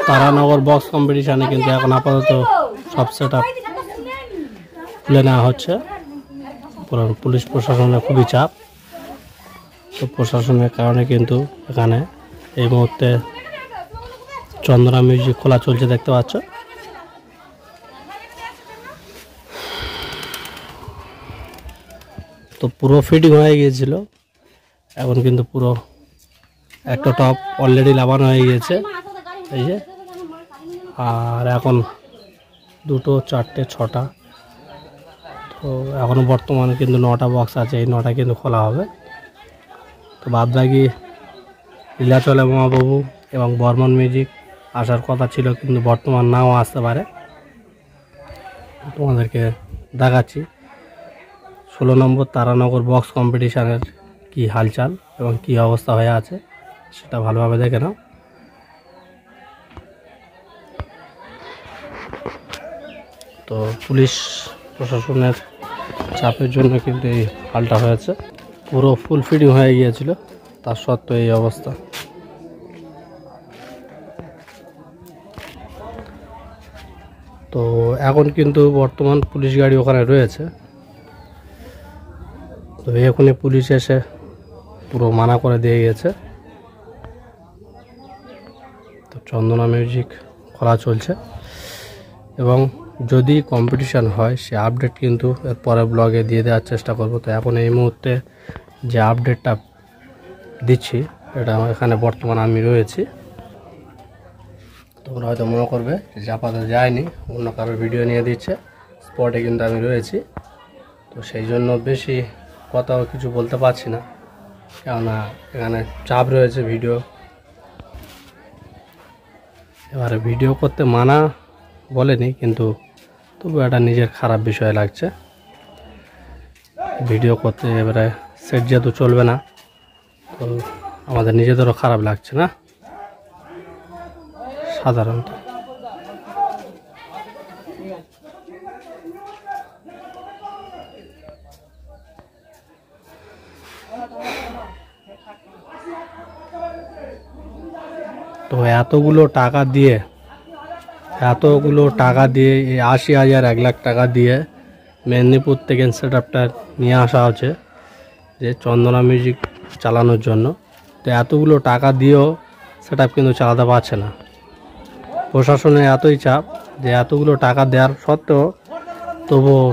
Taranagar box কম্পিটিশানে কিন্তু এখন আপাতত সব সেট আপ তুলে নেওয়া হচ্ছে। পুলিশ প্রশাসনের খুবই চাপ, তো প্রশাসনের কারণে কিন্তু এখানে এই মুহূর্তে চন্দনা মিউজিক খোলা চলছে, দেখতে পাচ্ছ। তো পুরো ফিটিং হয়ে গিয়েছিল, এখন কিন্তু পুরো একটা টপ অলরেডি লাগানো হয়ে গিয়েছে এই যে। আর এখন 2, 4, 6টা, তো এখনও বর্তমানে কিন্তু 9টা বক্স আছে, এই 9টা কিন্তু খোলা হবে। তো বাদ বাকি লীলাচলে মহাবাবু এবং বর্মন মিউজিক আসার কথা ছিল, কিন্তু বর্তমান নাও আসতে পারে। তোমাদেরকে দেখাচ্ছি 16 নম্বর তারানগর বক্স কম্পিটিশানের কি হালচাল এবং কি অবস্থা হয়ে আছে সেটা ভালোভাবে দেখে নাও। তো পুলিশ প্রশাসনের চাপের জন্য কিন্তু এই হালটা হয়েছে। পুরো ফুল ফিডিং হয়ে গিয়েছিল, তার সত্ত্বেও এই অবস্থা। তো এখন কিন্তু বর্তমান পুলিশ গাড়ি ওখানে রয়েছে, তো এখনই পুলিশ এসে পুরো মানা করে দিয়ে গেছে। তো চন্দনা মিউজিক খোলা চলছে, এবং যদি কম্পিটিশান হয় সে আপডেট কিন্তু এর পরে ব্লগে দিয়ে দেওয়ার চেষ্টা করব। তো এখন এই মুহূর্তে যে আপডেটটা দিচ্ছি এটা এখানে বর্তমান আমি রয়েছি। তোমরা হয়তো মনে করবে যে আপাতত যায়নি, অন্য কারোর ভিডিও নিয়ে দিচ্ছে, স্পটে কিন্তু আমি রয়েছি। তো সেই জন্য বেশি কথাও কিছু বলতে পারছি না, কেননা এখানে চাপ রয়েছে ভিডিও। এবারে ভিডিও করতে মানা বলেনি, কিন্তু তবু এটা নিজের খারাপ বিষয় লাগছে ভিডিও করতে। এবারে সেট যেহেতু চলবে না, তো আমাদের নিজেদেরও খারাপ লাগছে না সাধারণত। তো এতগুলো টাকা দিয়ে এই 80,000 1 লাখ টাকা দিয়ে মেদিনীপুর থেকে সেট আপটা নিয়ে আসা হচ্ছে যে চন্দনা মিউজিক চালানোর জন্য। তো এতগুলো টাকা দিয়েও সেট আপ কিন্তু চালাতে পারছে না। প্রশাসনের এতই চাপ যে এতগুলো টাকা দেওয়ার সত্ত্বেও তবুও